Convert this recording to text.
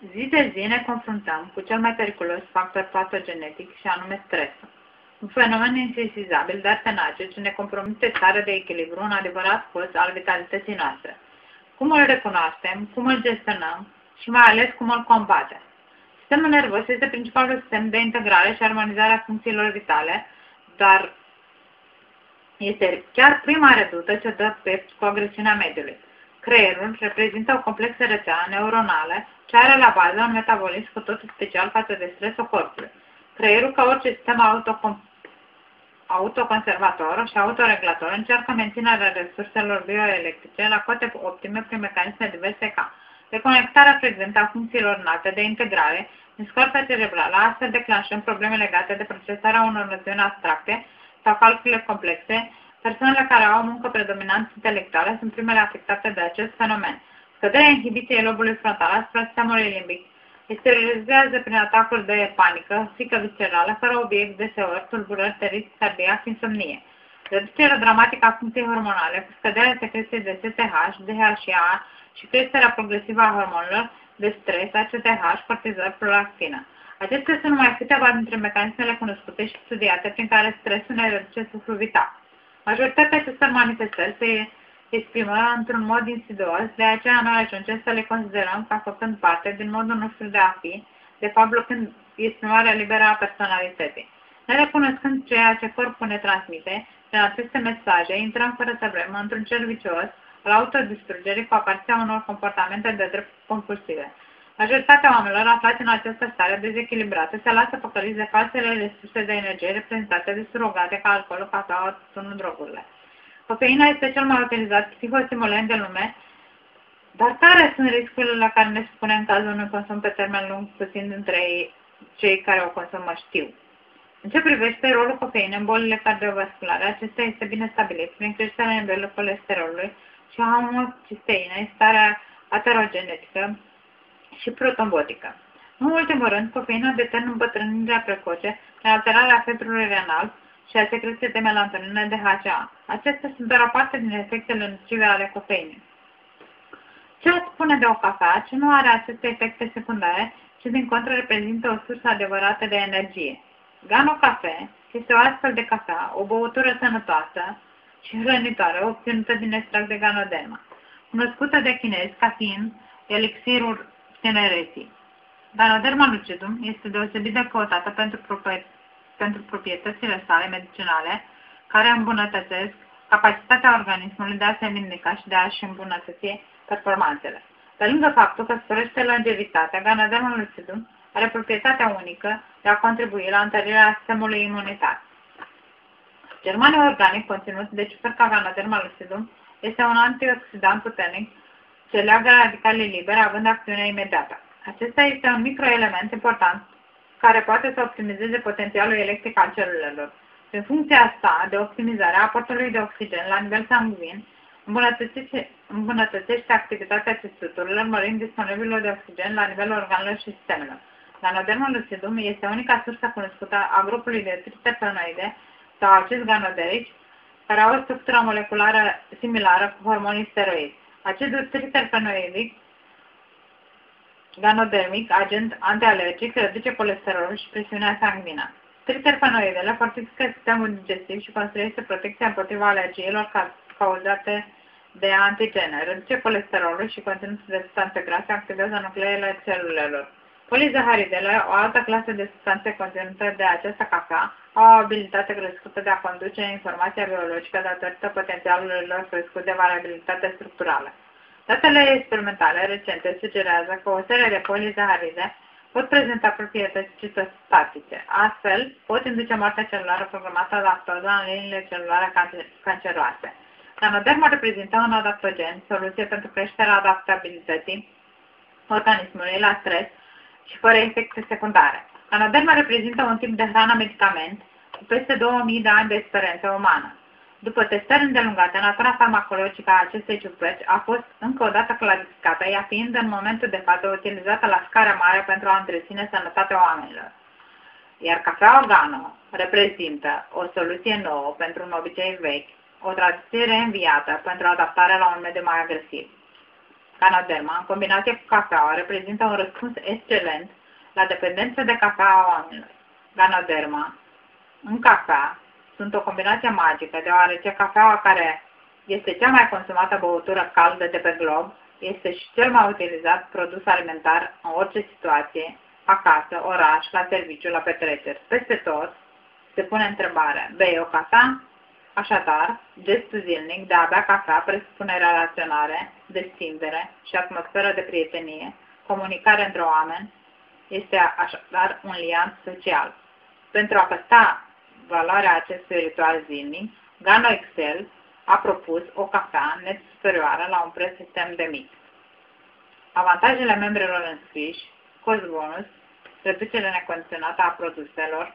Zi de zi ne confruntăm cu cel mai periculos factor patogenetic și anume stresul. Un fenomen insesizabil, dar tenace, ce ne compromite starea de echilibru, un adevărat colț al vitalității noastre. Cum îl recunoaștem, cum îl gestionăm și mai ales cum îl combatem. Sistemul nervos este principalul sistem de integrare și armonizare a funcțiilor vitale, dar este chiar prima redută ce dă pept cu agresiunea mediului. Creierul reprezintă o complexă rețea neuronală ce are la bază un metabolism cu totul special față de stresul corpului. Creierul, ca orice sistem autoconservator și autoregulator, încearcă menținerea resurselor bioelectrice la cote optime prin mecanisme diverse ca reconectarea frecventă a funcțiilor înalte de integrare din scorța cerebrală, astfel declanșând probleme legate de procesarea unor noțiuni abstracte sau calcule complexe. Persoanele care au o muncă predominant intelectuală sunt primele afectate de acest fenomen. Scăderea inhibiției lobului frontal asupra sistemului limbic exteriorizează prin atacuri de panică, frică viscerală, fără obiect, deseori, tulburări de risc cardiac, insomnie. Reducerea dramatică a funcției hormonale, cu scăderea secreției de STH, DHA și creșterea progresivă a hormonilor de stres, ACTH, cortizol, prolactină. Acestea sunt numai câteva dintre mecanismele cunoscute și studiate prin care stresul ne reduce suflul vital. Majoritatea acestor manifestări se exprimă într-un mod insidios, de aceea noi ajungem să le considerăm ca făcând parte din modul nostru de a fi, de fapt blocând exprimarea liberă a personalității. Nerecunoscând ceea ce corpul ne transmite, prin aceste mesaje, intrăm fără să vrem într-un cer vicios al autodistrugerii cu apariția unor comportamente de drept compulsive. Majoritatea oamenilor aflați în această stare dezechilibrată se lasă păcăliți de falsele resurse de energie reprezentate de surogate ca alcoolul, cafeaua, tutunul, drogurile. Cofeina este cel mai utilizat psihostimulant de lume, dar care sunt riscurile la care ne spune în cazul unui consum pe termen lung, puțin dintre cei care o consumă știu? În ce privește rolul cofeinei în bolile cardiovasculare, acesta este bine stabilit prin creșterea nivelului colesterolului și a homocisteinei, starea aterogenetică și protombotică. În ultimul rând, cofeina determină îmbătrânirea precoce prin alterarea filtrului renal și a secreției de melatonină DHA. Acestea sunt doar o parte din efectele nocive ale cofeinei. Ce ați spune de o cafea ce nu are aceste efecte secundare, ci din contră reprezintă o sursă adevărată de energie? Gano Cafe este o astfel de cafea, o băutură sănătoasă și hrănitoare obținută din extract de Ganoderma, cunoscută de chinezi ca fiind elixirul tinereții. Ganoderma lucidum este deosebit de căutată pentru proprietățile sale medicinale, care îmbunătățesc capacitatea organismului de a se vindica și de a-și îmbunătăți performanțele. Pe lângă faptul că sporește longevitatea, Ganoderma lucidum are proprietatea unică de a contribui la întărirea sistemului imunitar. Germaniul organic conținut de ciuperca Ganoderma lucidum este un antioxidant puternic ce leagă radicalii liberi, având acțiune imediată. Acesta este un microelement important care poate să optimizeze potențialul electric al celulelor. Prin funcția sa de optimizare a aportului de oxigen la nivel sanguin, îmbunătățește activitatea țesuturilor, mărind disponibilul de oxigen la nivelul organelor și sistemelor. Ganoderma lucidum este unica sursă cunoscută a grupului de triterpenoide sau acid ganoderici, care au o structură moleculară similară cu hormonii steroizi. Acidul triterpenoidic ganodermic, agent antialergic, reduce colesterolul și presiunea sanguină. Triterpenoidele fortifică sistemul digestiv și construiește protecția împotriva alergiilor cauzate de antigene, reduce colesterolul și conținutul de substanțe grase, activează nucleele celulelor. Polizaharidele, o altă clasă de substanțe conținute de această cafea, au o abilitate crescută de a conduce informația biologică datorită potențialului lor crescut de variabilitate structurală. Datele experimentale recente sugerează că o serie de polizaharide pot prezenta proprietăți citostatice. Astfel, pot induce moartea celulară programată adaptată în liniile celulare canceroase. Ganoderma reprezintă un adaptogen, soluție pentru creșterea adaptabilității organismului la stres și fără efecte secundare. Ganoderma reprezintă un tip de hrană-medicament cu peste 2000 de ani de experiență umană. După testări îndelungate, natura farmacologică a acestei ciuperci a fost încă o dată clarificată, ea fiind în momentul de față utilizată la scară mare pentru a întreține sănătatea oamenilor. Iar cafeaua Gano reprezintă o soluție nouă pentru un obicei vechi, o tradiție reînviată pentru adaptarea la un mediu mai agresiv. Ganoderma, în combinație cu cafeaua, reprezintă un răspuns excelent la dependența de cafea a oamenilor. Ganoderma, în cafea, sunt o combinație magică, deoarece cafeaua, care este cea mai consumată băutură caldă de pe glob, este și cel mai utilizat produs alimentar în orice situație, acasă, oraș, la serviciu, la petreceri. Peste tot se pune întrebarea: bei o cafea? Așadar, gestul zilnic de a bea cafea presupune relaționare, destindere și atmosferă de prietenie, comunicare între oameni, este așadar un liant social. Pentru a păstra valoarea acestui ritual zilnic, Gano Excel a propus o cafea net superioară la un preț extrem de mic. Avantajele membrilor înscriși: cost bonus, reducere necondiționată a produselor,